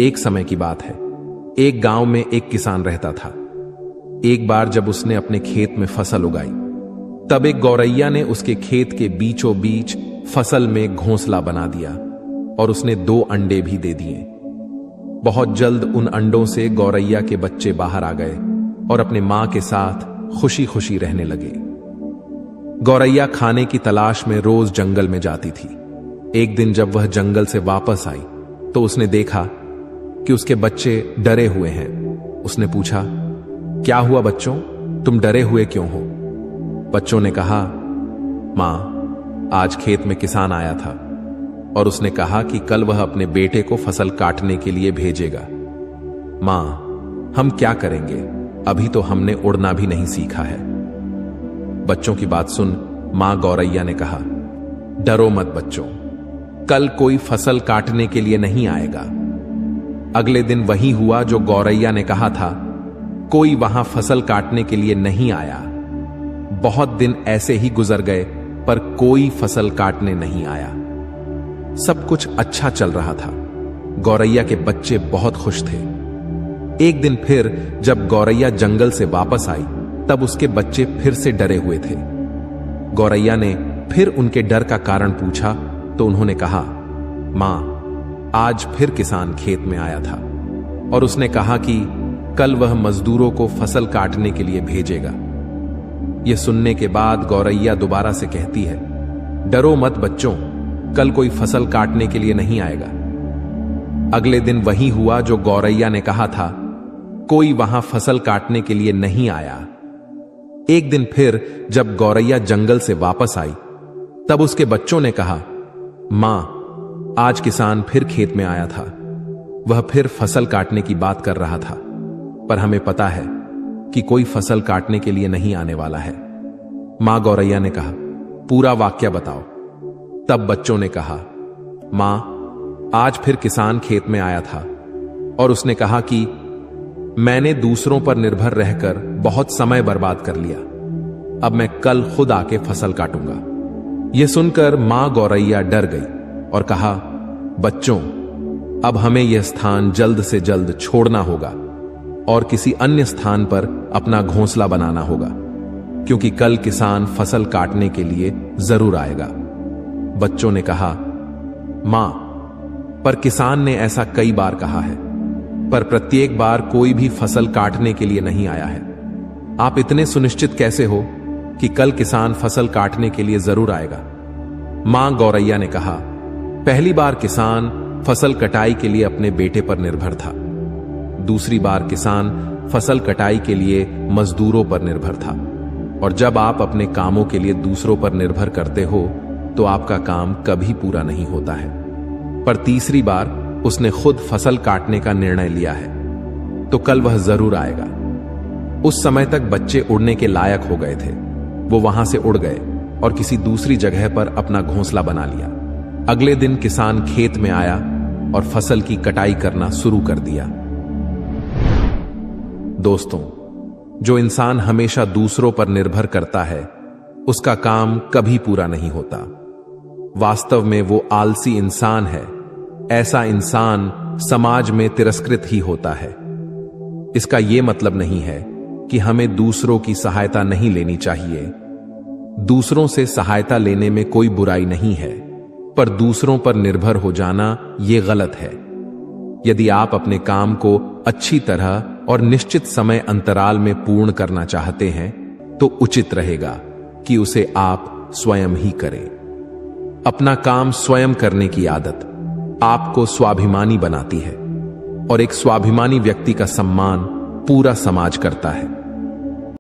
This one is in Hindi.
एक समय की बात है। एक गांव में एक किसान रहता था। एक बार जब उसने अपने खेत में फसल उगाई, तब एक गौरैया ने उसके खेत के बीचों बीच फसल में घोंसला बना दिया और उसने 2 अंडे भी दे दिए। बहुत जल्द उन अंडों से गौरैया के बच्चे बाहर आ गए और अपने मां के साथ खुशी खुशी रहने लगे। गौरैया खाने की तलाश में रोज जंगल में जाती थी। एक दिन जब वह जंगल से वापस आई तो उसने देखा कि उसके बच्चे डरे हुए हैं। उसने पूछा, क्या हुआ बच्चों, तुम डरे हुए क्यों हो? बच्चों ने कहा, मां, आज खेत में किसान आया था और उसने कहा कि कल वह अपने बेटे को फसल काटने के लिए भेजेगा। मां, हम क्या करेंगे, अभी तो हमने उड़ना भी नहीं सीखा है। बच्चों की बात सुन मां गौरैया ने कहा, डरो मत बच्चों, कल कोई फसल काटने के लिए नहीं आएगा। अगले दिन वही हुआ जो गौरैया ने कहा था। कोई वहां फसल काटने के लिए नहीं आया। बहुत दिन ऐसे ही गुजर गए पर कोई फसल काटने नहीं आया। सब कुछ अच्छा चल रहा था। गौरैया के बच्चे बहुत खुश थे। एक दिन फिर जब गौरैया जंगल से वापस आई तब उसके बच्चे फिर से डरे हुए थे। गौरैया ने फिर उनके डर का कारण पूछा तो उन्होंने कहा, मां, आज फिर किसान खेत में आया था और उसने कहा कि कल वह मजदूरों को फसल काटने के लिए भेजेगा। यह सुनने के बाद गौरैया दोबारा से कहती है, डरो मत बच्चों, कल कोई फसल काटने के लिए नहीं आएगा। अगले दिन वही हुआ जो गौरैया ने कहा था। कोई वहां फसल काटने के लिए नहीं आया। एक दिन फिर जब गौरैया जंगल से वापस आई तब उसके बच्चों ने कहा, मां, आज किसान फिर खेत में आया था। वह फिर फसल काटने की बात कर रहा था, पर हमें पता है कि कोई फसल काटने के लिए नहीं आने वाला है। मां गौरैया ने कहा, पूरा वाक्य बताओ। तब बच्चों ने कहा, मां, आज फिर किसान खेत में आया था और उसने कहा कि मैंने दूसरों पर निर्भर रहकर बहुत समय बर्बाद कर लिया। अब मैं कल खुद आके फसल काटूंगा। यह सुनकर मां गौरैया डर गई और कहा, बच्चों, अब हमें यह स्थान जल्द से जल्द छोड़ना होगा और किसी अन्य स्थान पर अपना घोंसला बनाना होगा, क्योंकि कल किसान फसल काटने के लिए जरूर आएगा। बच्चों ने कहा, मां, पर किसान ने ऐसा कई बार कहा है, पर प्रत्येक बार कोई भी फसल काटने के लिए नहीं आया है। आप इतने सुनिश्चित कैसे हो कि कल किसान फसल काटने के लिए जरूर आएगा? मां गौरैया ने कहा, पहली बार किसान फसल कटाई के लिए अपने बेटे पर निर्भर था। दूसरी बार किसान फसल कटाई के लिए मजदूरों पर निर्भर था। और जब आप अपने कामों के लिए दूसरों पर निर्भर करते हो तो आपका काम कभी पूरा नहीं होता है। पर तीसरी बार उसने खुद फसल काटने का निर्णय लिया है तो कल वह जरूर आएगा। उस समय तक बच्चे उड़ने के लायक हो गए थे। वो वहां से उड़ गए और किसी दूसरी जगह पर अपना घोंसला बना लिया। अगले दिन किसान खेत में आया और फसल की कटाई करना शुरू कर दिया। दोस्तों, जो इंसान हमेशा दूसरों पर निर्भर करता है उसका काम कभी पूरा नहीं होता। वास्तव में वो आलसी इंसान है। ऐसा इंसान समाज में तिरस्कृत ही होता है। इसका यह मतलब नहीं है कि हमें दूसरों की सहायता नहीं लेनी चाहिए। दूसरों से सहायता लेने में कोई बुराई नहीं है, पर दूसरों पर निर्भर हो जाना यह गलत है। यदि आप अपने काम को अच्छी तरह और निश्चित समय अंतराल में पूर्ण करना चाहते हैं तो उचित रहेगा कि उसे आप स्वयं ही करें। अपना काम स्वयं करने की आदत आपको स्वाभिमानी बनाती है और एक स्वाभिमानी व्यक्ति का सम्मान पूरा समाज करता है।